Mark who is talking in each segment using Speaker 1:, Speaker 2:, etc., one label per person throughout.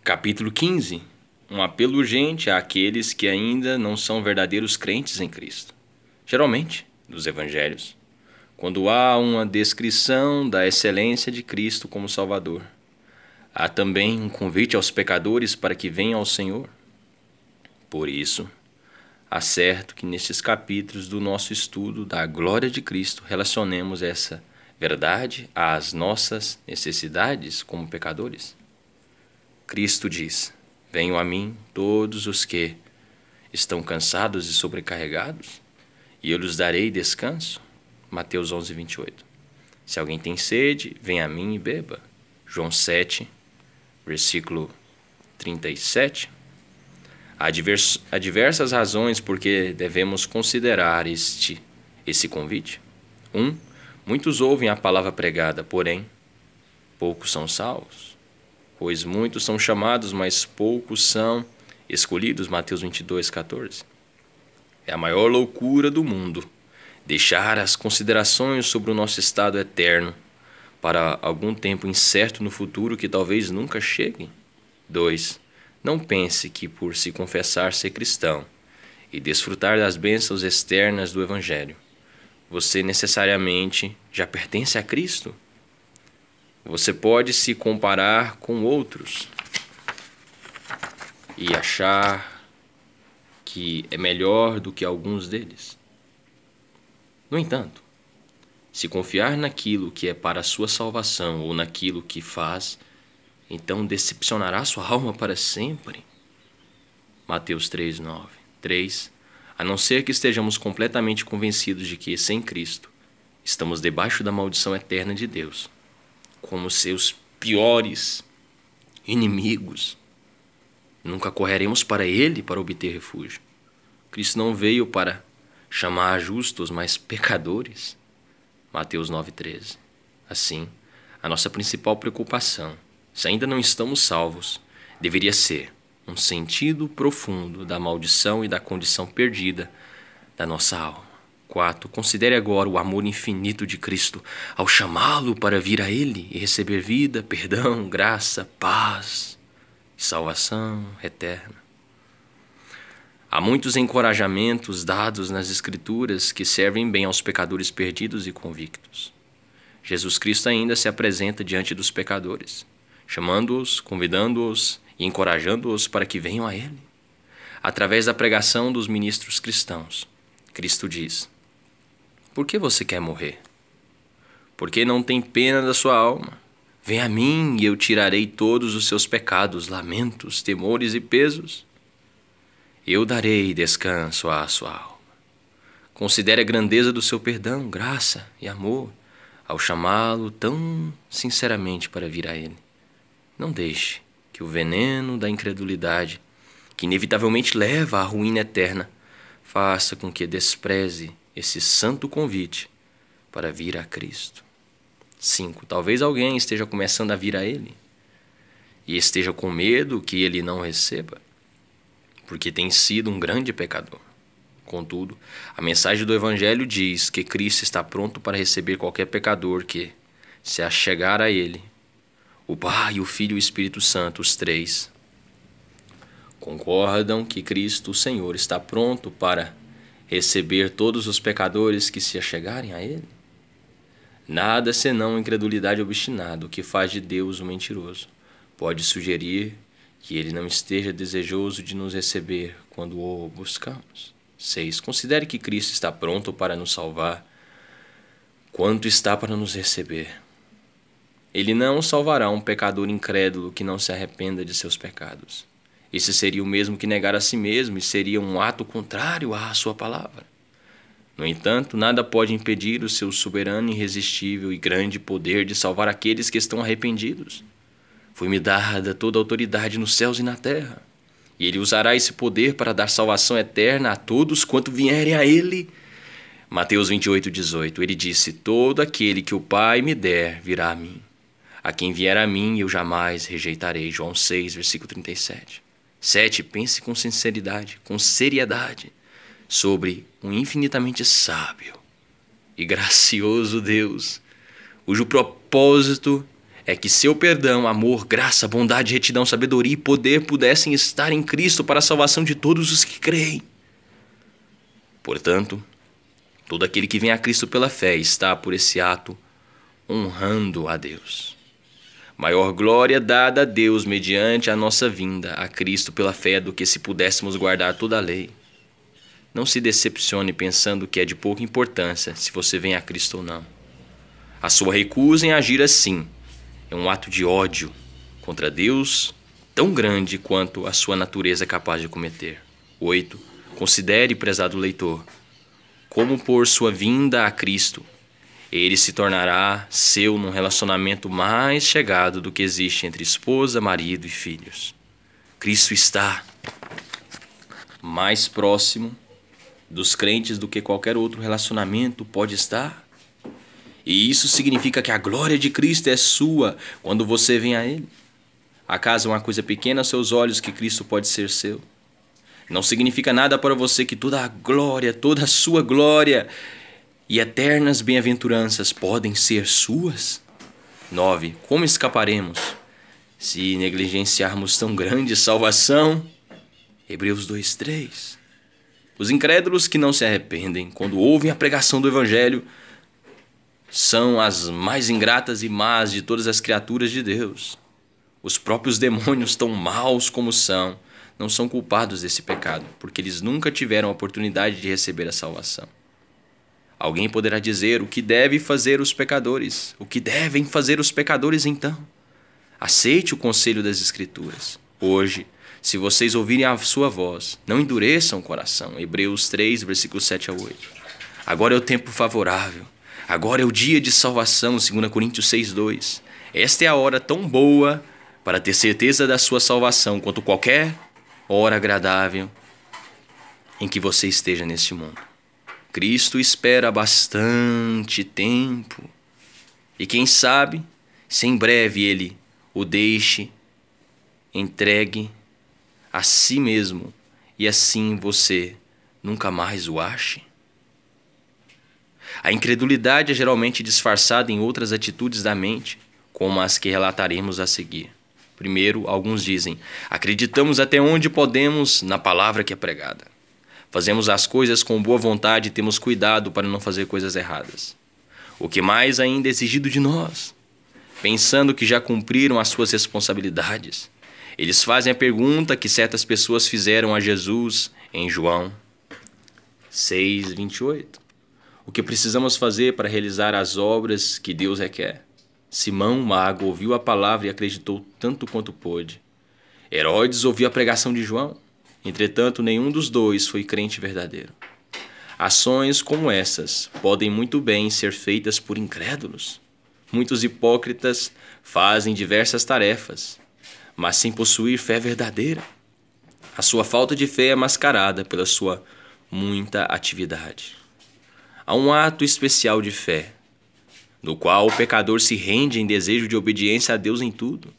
Speaker 1: Capítulo 15. Um apelo urgente àqueles que ainda não são verdadeiros crentes em Cristo. Geralmente, nos evangelhos, quando há uma descrição da excelência de Cristo como Salvador, há também um convite aos pecadores para que venham ao Senhor. Por isso, há certo que nestes capítulos do nosso estudo da glória de Cristo relacionemos essa verdade às nossas necessidades como pecadores. Cristo diz: venham a mim todos os que estão cansados e sobrecarregados, e eu lhes darei descanso. Mateus 11, 28. Se alguém tem sede, venha a mim e beba. João 7, versículo 37. Há diversas razões por que devemos considerar esse convite. Muitos ouvem a palavra pregada, porém, poucos são salvos. Pois muitos são chamados, mas poucos são escolhidos. Mateus 22, 14. É a maior loucura do mundo deixar as considerações sobre o nosso estado eterno para algum tempo incerto no futuro que talvez nunca chegue. 2. Não pense que por se confessar ser cristão e desfrutar das bênçãos externas do Evangelho, você necessariamente já pertence a Cristo. Você pode se comparar com outros e achar que é melhor do que alguns deles. No entanto, se confiar naquilo que é para a sua salvação ou naquilo que faz, então decepcionará sua alma para sempre. Mateus 3:9. 3. A não ser que estejamos completamente convencidos de que, sem Cristo, estamos debaixo da maldição eterna de Deus, como seus piores inimigos, nunca correremos para Ele para obter refúgio. Cristo não veio para chamar justos, mas pecadores. Mateus 9:13. Assim, a nossa principal preocupação, se ainda não estamos salvos, deveria ser um sentido profundo da maldição e da condição perdida da nossa alma. 4. Considere agora o amor infinito de Cristo ao chamá-lo para vir a Ele e receber vida, perdão, graça, paz e salvação eterna. Há muitos encorajamentos dados nas Escrituras que servem bem aos pecadores perdidos e convictos. Jesus Cristo ainda se apresenta diante dos pecadores, chamando-os, convidando-os e encorajando-os para que venham a Ele. Através da pregação dos ministros cristãos, Cristo diz: por que você quer morrer? Porque não tem pena da sua alma? Vem a mim e eu tirarei todos os seus pecados, lamentos, temores e pesos. Eu darei descanso à sua alma. Considere a grandeza do seu perdão, graça e amor ao chamá-lo tão sinceramente para vir a Ele. Não deixe que o veneno da incredulidade, que inevitavelmente leva à ruína eterna, faça com que despreze esse santo convite para vir a Cristo. 5. Talvez alguém esteja começando a vir a Ele e esteja com medo que Ele não receba, porque tem sido um grande pecador. Contudo, a mensagem do Evangelho diz que Cristo está pronto para receber qualquer pecador que se achegar a Ele. O Pai, o Filho e o Espírito Santo, os três, concordam que Cristo, o Senhor, está pronto para receber todos os pecadores que se achegarem a Ele. Nada senão incredulidade obstinada, o que faz de Deus um mentiroso, pode sugerir que Ele não esteja desejoso de nos receber quando o buscamos. 6. Considere que Cristo está pronto para nos salvar, quanto está para nos receber. Ele não salvará um pecador incrédulo que não se arrependa de seus pecados. Esse seria o mesmo que negar a si mesmo e seria um ato contrário à sua palavra. No entanto, nada pode impedir o seu soberano, irresistível e grande poder de salvar aqueles que estão arrependidos. Foi-me dada toda a autoridade nos céus e na terra, e Ele usará esse poder para dar salvação eterna a todos quanto vierem a Ele. Mateus 28:18. Ele disse: todo aquele que o Pai me der virá a mim. A quem vier a mim eu jamais rejeitarei. João 6, versículo 37. 7. Pense com sinceridade, com seriedade, sobre um infinitamente sábio e gracioso Deus, cujo propósito é que seu perdão, amor, graça, bondade, retidão, sabedoria e poder pudessem estar em Cristo para a salvação de todos os que creem. Portanto, todo aquele que vem a Cristo pela fé está, por esse ato, honrando a Deus. Maior glória dada a Deus mediante a nossa vinda a Cristo pela fé do que se pudéssemos guardar toda a lei. Não se decepcione pensando que é de pouca importância se você vem a Cristo ou não. A sua recusa em agir assim é um ato de ódio contra Deus tão grande quanto a sua natureza é capaz de cometer. 8. Considere, prezado leitor, como por sua vinda a Cristo, ele se tornará seu num relacionamento mais chegado do que existe entre esposa, marido e filhos. Cristo está mais próximo dos crentes do que qualquer outro relacionamento pode estar. E isso significa que a glória de Cristo é sua quando você vem a Ele. Acaso é uma coisa pequena aos seus olhos que Cristo pode ser seu? Não significa nada para você que toda a glória, toda a sua glória e eternas bem-aventuranças podem ser suas? 9. Como escaparemos se negligenciarmos tão grande salvação? Hebreus 2:3. Os incrédulos que não se arrependem quando ouvem a pregação do Evangelho são as mais ingratas e más de todas as criaturas de Deus. Os próprios demônios, tão maus como são, não são culpados desse pecado, porque eles nunca tiveram a oportunidade de receber a salvação. Alguém poderá dizer o que devem fazer os pecadores. O que devem fazer os pecadores então? Aceite o conselho das Escrituras. Hoje, se vocês ouvirem a sua voz, não endureçam o coração. Hebreus 3, versículos 7 a 8. Agora é o tempo favorável. Agora é o dia de salvação, 2 Coríntios 6:2. Esta é a hora tão boa para ter certeza da sua salvação quanto qualquer hora agradável em que você esteja neste mundo. Cristo espera bastante tempo. E quem sabe, se em breve Ele o deixe entregue a si mesmo e assim você nunca mais o ache? A incredulidade é geralmente disfarçada em outras atitudes da mente, como as que relataremos a seguir. Primeiro, alguns dizem: acreditamos até onde podemos na palavra que é pregada. Fazemos as coisas com boa vontade e temos cuidado para não fazer coisas erradas. O que mais ainda é exigido de nós? Pensando que já cumpriram as suas responsabilidades, eles fazem a pergunta que certas pessoas fizeram a Jesus em João 6:28. O que precisamos fazer para realizar as obras que Deus requer? Simão, mago, ouviu a palavra e acreditou tanto quanto pôde. Herodes ouviu a pregação de João. Entretanto, nenhum dos dois foi crente verdadeiro. Ações como essas podem muito bem ser feitas por incrédulos. Muitos hipócritas fazem diversas tarefas, mas sem possuir fé verdadeira. A sua falta de fé é mascarada pela sua muita atividade. Há um ato especial de fé, no qual o pecador se rende em desejo de obediência a Deus em tudo.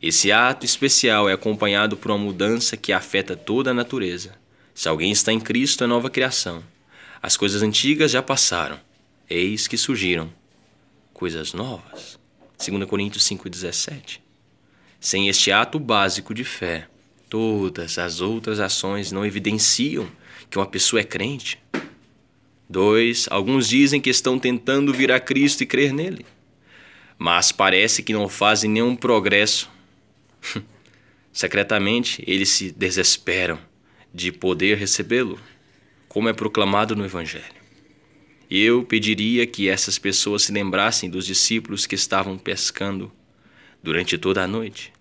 Speaker 1: Esse ato especial é acompanhado por uma mudança que afeta toda a natureza. Se alguém está em Cristo, é nova criação. As coisas antigas já passaram, eis que surgiram coisas novas. 2 Coríntios 5:17. Sem este ato básico de fé, todas as outras ações não evidenciam que uma pessoa é crente. 2. Alguns dizem que estão tentando vir a Cristo e crer nele, mas parece que não fazem nenhum progresso. Secretamente, eles se desesperam de poder recebê-lo, como é proclamado no Evangelho. Eu pediria que essas pessoas se lembrassem dos discípulos que estavam pescando durante toda a noite,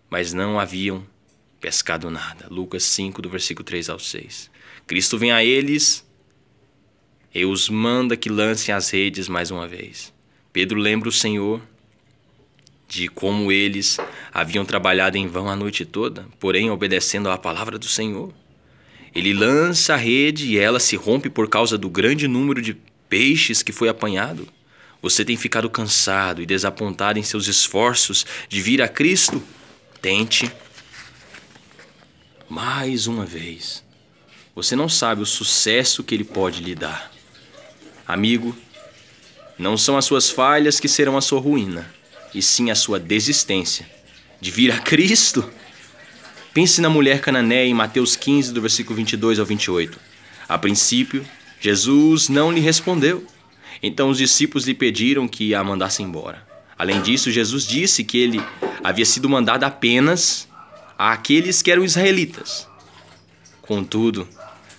Speaker 1: mas não haviam pescado nada. Lucas 5, do versículo 3 ao 6. Cristo vem a eles e os manda que lancem as redes mais uma vez. Pedro lembra o Senhor de como eles haviam trabalhado em vão a noite toda, porém obedecendo à palavra do Senhor. Ele lança a rede e ela se rompe por causa do grande número de peixes que foi apanhado. Você tem ficado cansado e desapontado em seus esforços de vir a Cristo? Tente mais uma vez. Você não sabe o sucesso que Ele pode lhe dar. Amigo, não são as suas falhas que serão a sua ruína, e sim a sua desistência de vir a Cristo. Pense na mulher cananeia em Mateus 15, do versículo 22 ao 28. A princípio, Jesus não lhe respondeu. Então os discípulos lhe pediram que a mandasse embora. Além disso, Jesus disse que ele havia sido mandado apenas àqueles que eram israelitas. Contudo,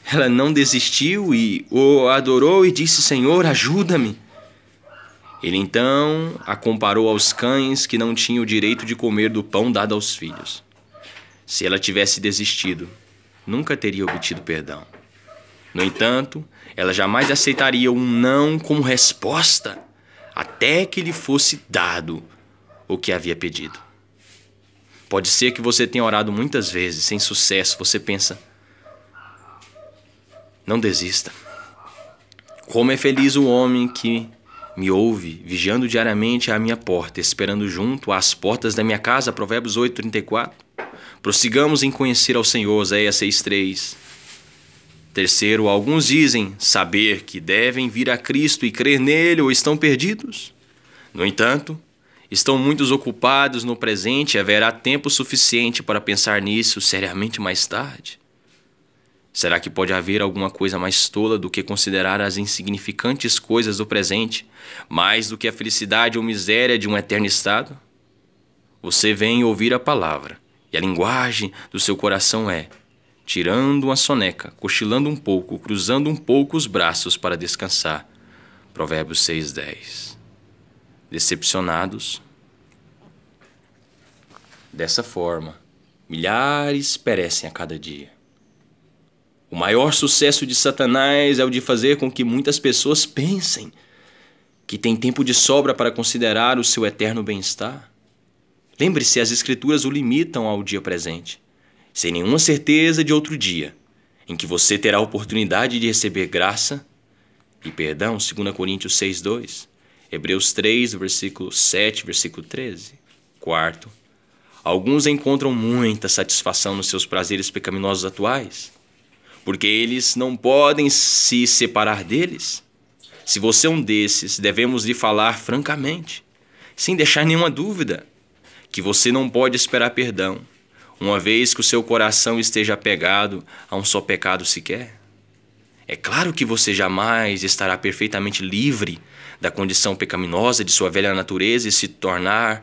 Speaker 1: ela não desistiu e o adorou e disse: Senhor, ajuda-me. Ele então a comparou aos cães que não tinham o direito de comer do pão dado aos filhos. Se ela tivesse desistido, nunca teria obtido perdão. No entanto, ela jamais aceitaria um não como resposta até que lhe fosse dado o que havia pedido. Pode ser que você tenha orado muitas vezes sem sucesso. Você pensa: não desista. Como é feliz o homem que me ouve, vigiando diariamente à minha porta, esperando junto às portas da minha casa. Provérbios 8:34. Prossigamos em conhecer ao Senhor. Oséias 6:3. Terceiro, alguns dizem saber que devem vir a Cristo e crer nele ou estão perdidos. No entanto, estão muitos ocupados no presente e haverá tempo suficiente para pensar nisso seriamente mais tarde. Será que pode haver alguma coisa mais tola do que considerar as insignificantes coisas do presente, mais do que a felicidade ou miséria de um eterno estado? Você vem ouvir a palavra, e a linguagem do seu coração é: tirando uma soneca, cochilando um pouco, cruzando um pouco os braços para descansar. Provérbios 6:10. Decepcionados. Dessa forma, milhares perecem a cada dia. O maior sucesso de Satanás é o de fazer com que muitas pessoas pensem que tem tempo de sobra para considerar o seu eterno bem-estar. Lembre-se, as Escrituras o limitam ao dia presente, sem nenhuma certeza de outro dia, em que você terá a oportunidade de receber graça e perdão. 2 Coríntios 6:2, Hebreus 3, versículo 7, versículo 13. Quarto, alguns encontram muita satisfação nos seus prazeres pecaminosos atuais, porque eles não podem se separar deles. Se você é um desses, devemos lhe falar francamente, sem deixar nenhuma dúvida, que você não pode esperar perdão, uma vez que o seu coração esteja apegado a um só pecado sequer. É claro que você jamais estará perfeitamente livre da condição pecaminosa de sua velha natureza e se tornar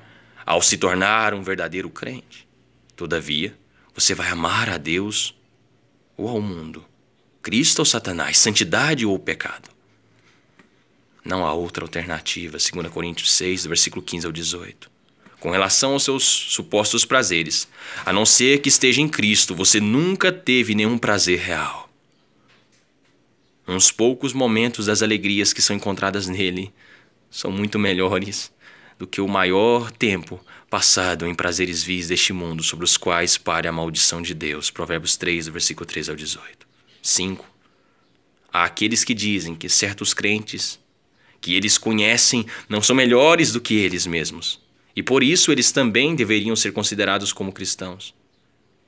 Speaker 1: um verdadeiro crente. Todavia, você vai amar a Deus ou ao mundo, Cristo ou Satanás, santidade ou pecado. Não há outra alternativa. 2 Coríntios 6, versículo 15 ao 18. Com relação aos seus supostos prazeres, a não ser que esteja em Cristo, você nunca teve nenhum prazer real. Uns poucos momentos das alegrias que são encontradas nele são muito melhores do que o maior tempo passado em prazeres vis deste mundo, sobre os quais pare a maldição de Deus. Provérbios 3, versículo 13 ao 18. 5. Há aqueles que dizem que certos crentes que eles conhecem não são melhores do que eles mesmos, e por isso eles também deveriam ser considerados como cristãos.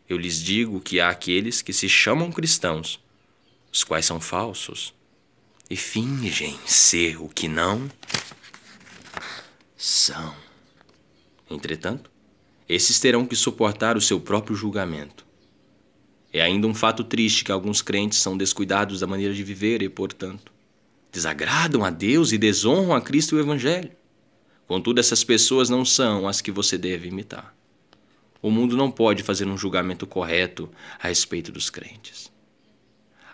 Speaker 1: Eu lhes digo que há aqueles que se chamam cristãos, os quais são falsos, e fingem ser o que não são. Entretanto, esses terão que suportar o seu próprio julgamento. É ainda um fato triste que alguns crentes são descuidados da maneira de viver e, portanto, desagradam a Deus e desonram a Cristo e o Evangelho. Contudo, essas pessoas não são as que você deve imitar. O mundo não pode fazer um julgamento correto a respeito dos crentes.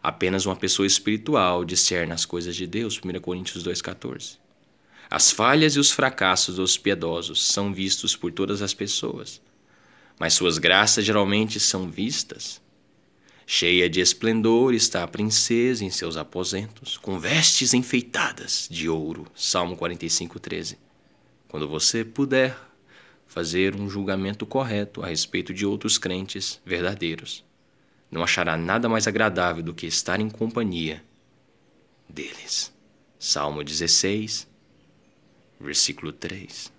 Speaker 1: Apenas uma pessoa espiritual discerne as coisas de Deus. 1 Coríntios 2,14. As falhas e os fracassos dos piedosos são vistos por todas as pessoas, mas suas graças geralmente são vistas. Cheia de esplendor está a princesa em seus aposentos, com vestes enfeitadas de ouro. Salmo 45:13. Quando você puder fazer um julgamento correto a respeito de outros crentes verdadeiros, não achará nada mais agradável do que estar em companhia deles. Salmo 16, versículo 3.